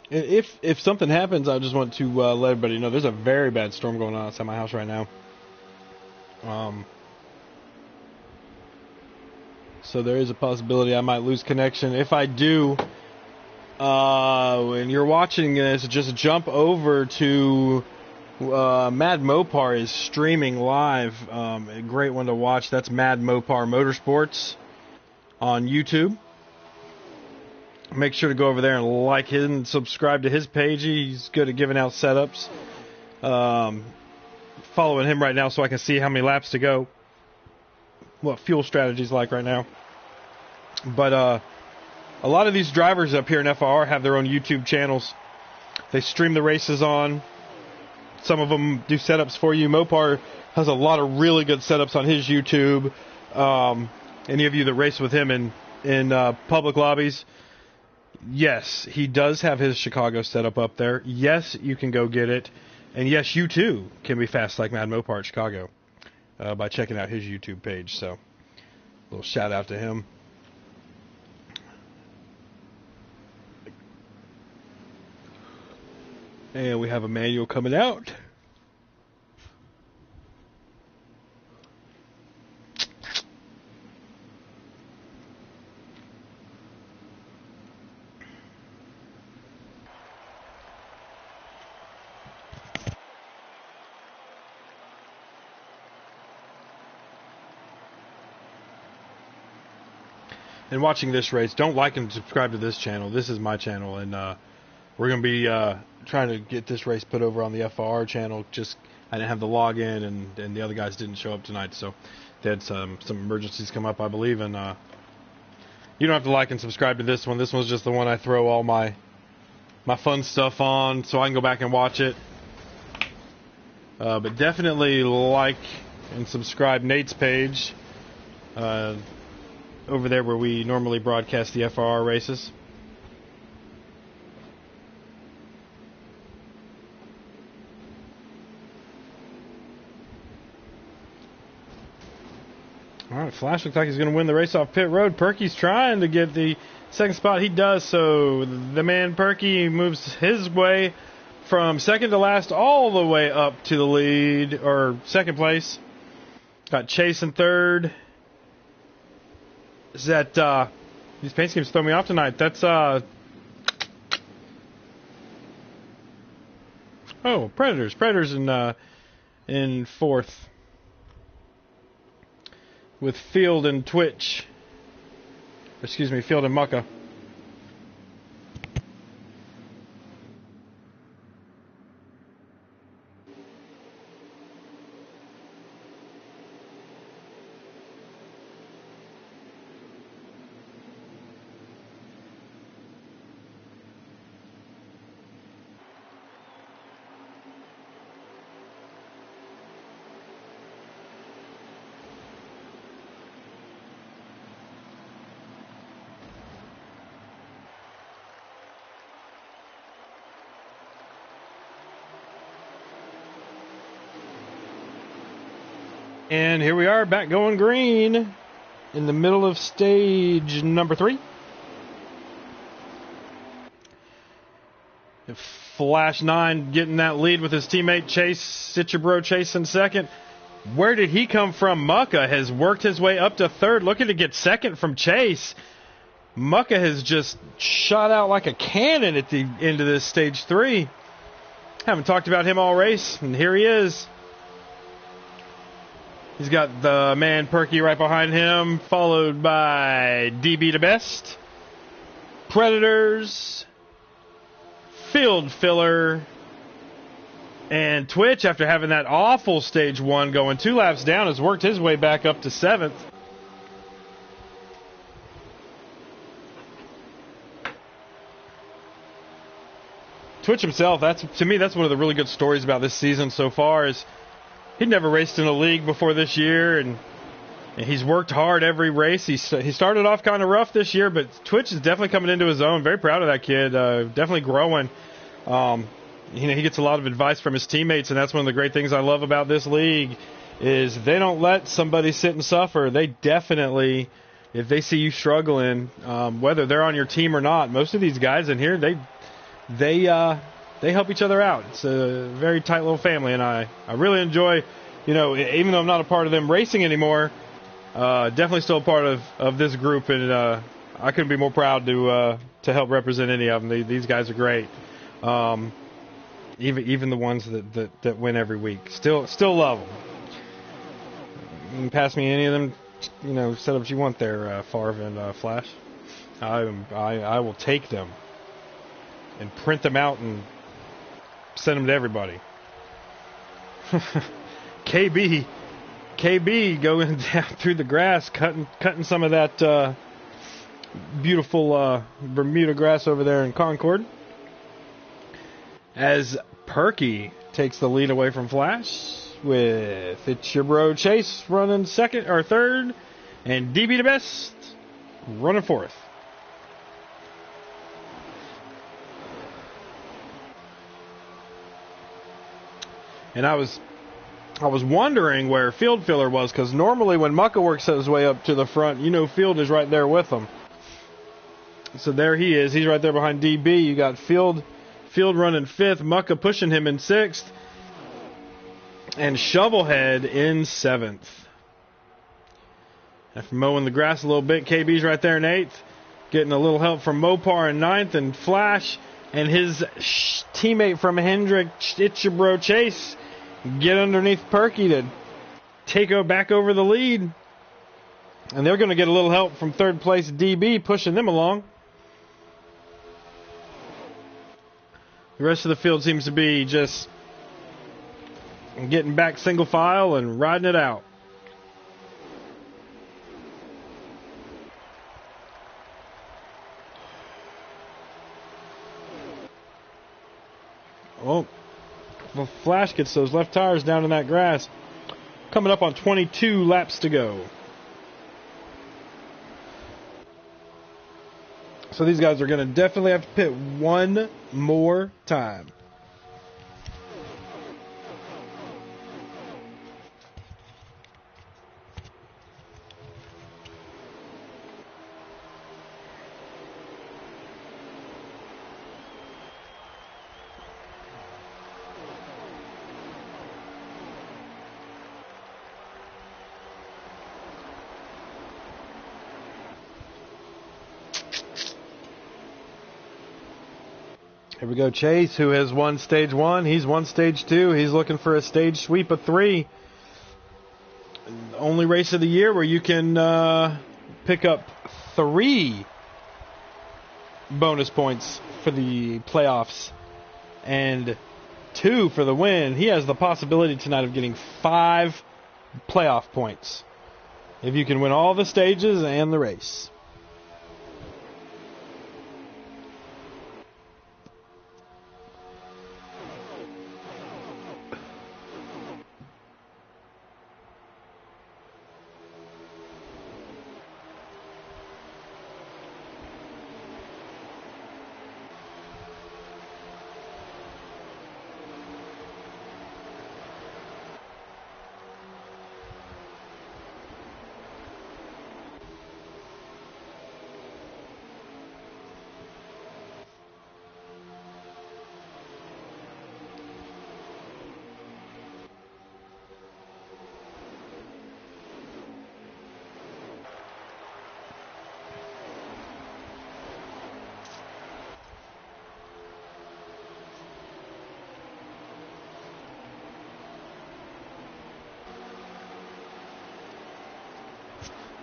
If something happens, I just want to let everybody know there's a very bad storm going on outside my house right now. So there is a possibility I might lose connection. If I do, when you're watching this, just jump over to Mad Mopar is streaming live. A great one to watch. That's Mad Mopar Motorsports on YouTube. Make sure to go over there and like him and subscribe to his page. He's good at giving out setups. Following him right now so I can see how many laps to go. What fuel strategy's like right now. But a lot of these drivers up here in FR have their own YouTube channels. They stream the races on. Some of them do setups for you. Mopar has a lot of really good setups on his YouTube. Any of you that race with him in public lobbies, yes, he does have his Chicago setup up there. Yes, you can go get it. And yes, you too can be fast like Mad Mopar at Chicago by checking out his YouTube page. So, a little shout out to him. And we have a manual coming out. And watching this race, don't like and subscribe to this channel. This is my channel, and we're going to be trying to get this race put over on the FR channel. Just I didn't have the login, and the other guys didn't show up tonight, so they had some emergencies come up, I believe. And you don't have to like and subscribe to this one. This one's just the one I throw all my fun stuff on, so I can go back and watch it. But definitely like and subscribe Nate's page. Over there where we normally broadcast the FRR races. All right, Flash looks like he's going to win the race off pit road. Perky's trying to get the second spot. He does so. The man Perky moves his way from second to last all the way up to the lead, or second place. Got Chase in third. Is that, these paint schemes throw me off tonight. That's Oh, Predators. Predators in fourth. With Field and Twitch. Excuse me, Field and Mucka. And here we are, back going green in the middle of stage number 3. Flash 9 getting that lead with his teammate Chase, Cichabro Chase in second. Where did he come from? Mucka has worked his way up to third, looking to get second from Chase. Mucka has just shot out like a cannon at the end of this stage 3. Haven't talked about him all race, and here he is. He's got the man Perky right behind him, followed by DB to Best, Predators, Field Filler, and Twitch, after having that awful stage 1 going 2 laps down, has worked his way back up to 7th. Twitch himself, to me, that's one of the really good stories about this season so far, is he'd never raced in a league before this year, and he's worked hard every race. He started off kind of rough this year, but Twitch is definitely coming into his own. Very proud of that kid. Definitely growing. He gets a lot of advice from his teammates, and that's one of the great things I love about this league is they don't let somebody sit and suffer. They definitely, if they see you struggling, whether they're on your team or not, most of these guys in here, they help each other out. It's a very tight little family, and I really enjoy, even though I'm not a part of them racing anymore, definitely still a part of this group, and I couldn't be more proud to help represent any of them. These guys are great. Even the ones that win every week. Still love them. You can pass me any of them, setups you want there, Favre and Flash. I will take them and print them out and send them to everybody. KB going down through the grass, cutting some of that beautiful Bermuda grass over there in Concord. As Perky takes the lead away from Flash, with Cichabro Chase running second or third, and DB to Best running fourth. And I was wondering where Field Filler was, because normally when Mucka works his way up to the front, Field is right there with him. So there he is. He's right there behind DB. You got Field running fifth, Mucka pushing him in sixth, and Shovelhead in seventh. After mowing the grass a little bit, KB's right there in eighth, getting a little help from Mopar in ninth, and Flash and his teammate from Hendrick, Cichabro Chase, get underneath Perky to take back over the lead. And they're going to get a little help from third place DB, pushing them along. The rest of the field seems to be just getting back single file and riding it out. Oh, the Flash gets those left tires down in that grass. Coming up on 22 laps to go. So these guys are going to definitely have to pit one more time. Here we go, Chase, who has won stage 1. He's won stage 2. He's looking for a stage sweep of 3. Only race of the year where you can pick up 3 bonus points for the playoffs and 2 for the win. He has the possibility tonight of getting 5 playoff points if you can win all the stages and the race.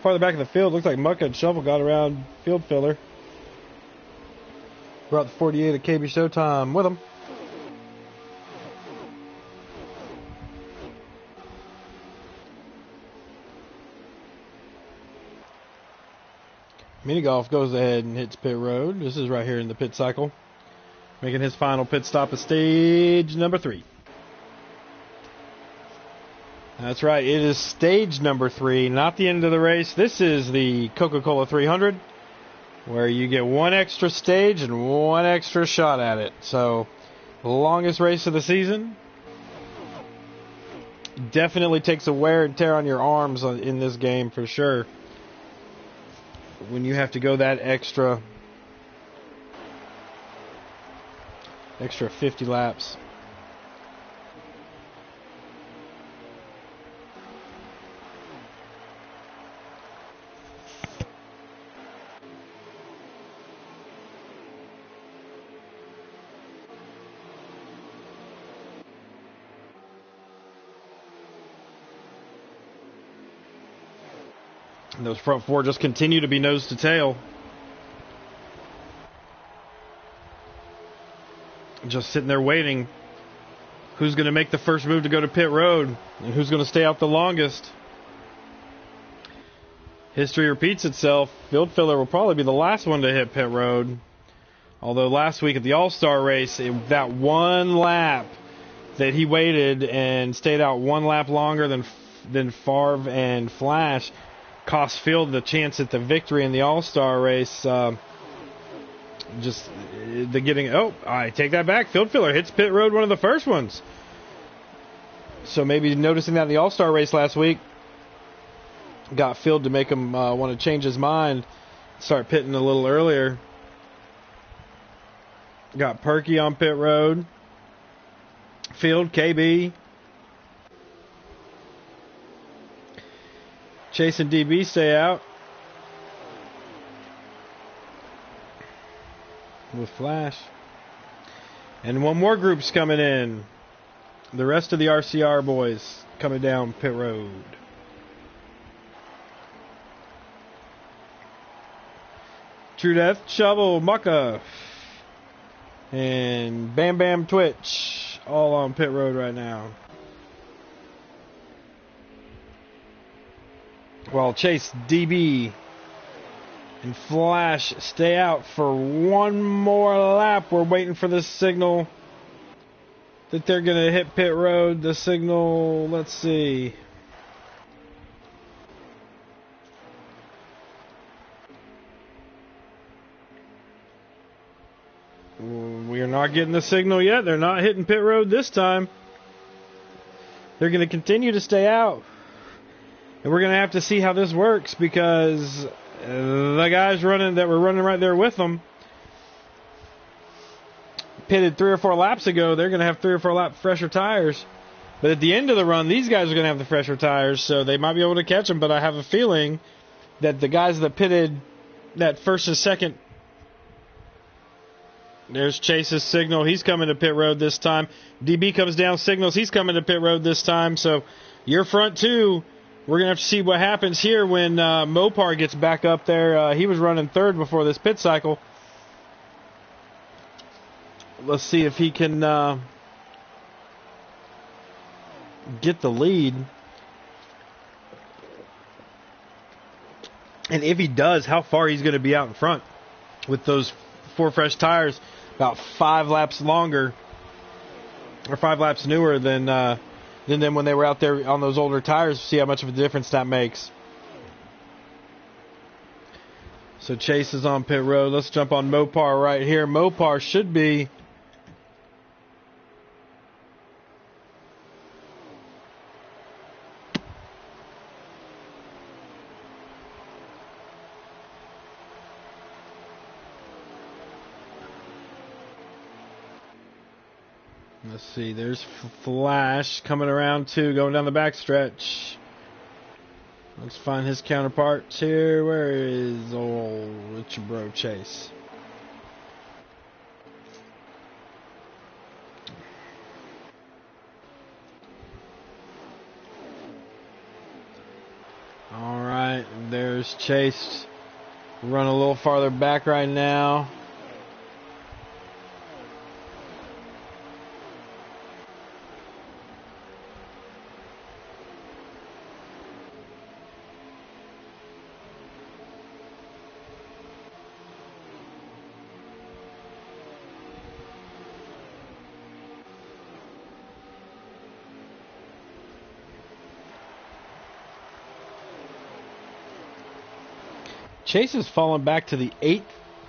Farther back in the field, looks like Mucka and Shovel got around field filler. Brought the 48 of KB Showtime with him. Mini Golf goes ahead and hits pit road. This is right here in the pit cycle. Making his final pit stop at stage number 3. That's right, it is stage number 3, not the end of the race. This is the Coca-Cola 300, where you get 1 extra stage and 1 extra shot at it. So, the longest race of the season. Definitely takes a wear and tear on your arms in this game for sure, when you have to go that extra 50 laps. And those front 4 just continue to be nose to tail. Just sitting there waiting. Who's going to make the first move to go to pit road? And who's going to stay out the longest? History repeats itself. Field filler will probably be the last one to hit pit road. Although last week at the All-Star race, that 1 lap that he waited and stayed out 1 lap longer than Favre and Flash cost Field the chance at the victory in the All-Star race. I take that back. Field filler hits pit road, one of the first ones. So maybe noticing that in the All-Star race last week got Field to make him want to change his mind, start pitting a little earlier. Got Perky on pit road. Field, KB. Chase and DB stay out. With Flash. And 1 more group's coming in. The rest of the RCR boys coming down pit road. True Death, Shovel, Mucka, and Bam Bam Twitch all on pit road right now. While Chase, DB, and Flash stay out for 1 more lap. We're waiting for the signal that they're going to hit pit road. The signal, let's see. We are not getting the signal yet. They're not hitting pit road this time. They're going to continue to stay out. And we're going to have to see how this works, because the guys that were running right there with them pitted 3 or 4 laps ago. They're going to have 3 or 4 lap fresher tires. But at the end of the run, these guys are going to have the fresher tires, so they might be able to catch them. But I have a feeling that the guys that pitted that first and second There's Chase's signal. He's coming to pit road this time. DB comes down, signals. He's coming to pit road this time. So your front two, we're going to have to see what happens here when Mopar gets back up there. He was running third before this pit cycle. Let's see if he can get the lead. And if he does, how far he's going to be out in front with those 4 fresh tires, about 5 laps longer, or 5 laps newer than when they were out there on those older tires. See how much of a difference that makes. So Chase is on pit road. Let's jump on Mopar right here. Mopar should be Let's see, there's Flash coming around too, going down the backstretch. Let's find his counterparts here. Where is old Richard Bro Chase? Alright, there's Chase. Run a little farther back right now. Chase has fallen back to the 8th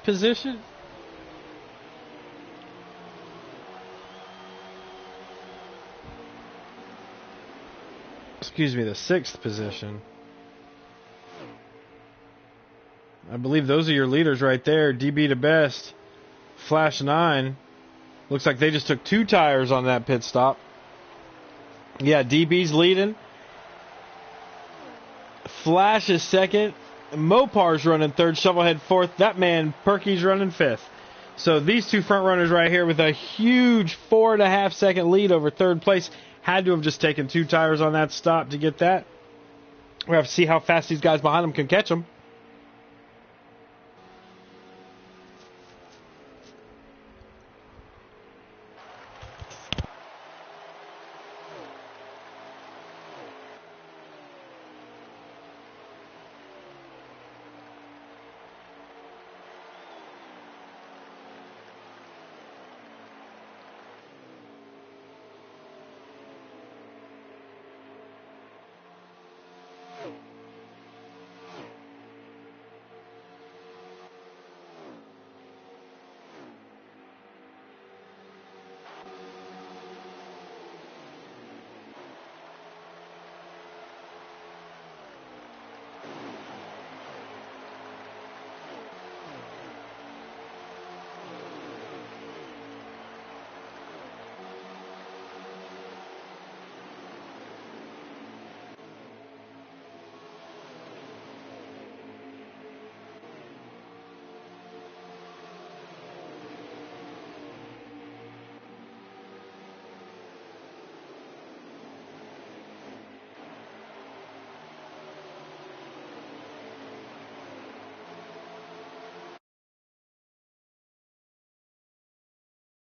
position. Excuse me, the 6th position. I believe those are your leaders right there. DB to best. Flash 9. Looks like they just took 2 tires on that pit stop. Yeah, DB's leading. Flash is second. Mopar's running third, Shovelhead fourth. That man, Perky's running fifth. So these 2 front runners right here with a huge 4.5 second lead over third place. Had to have just taken 2 tires on that stop to get that. We'll have to see how fast these guys behind them can catch them.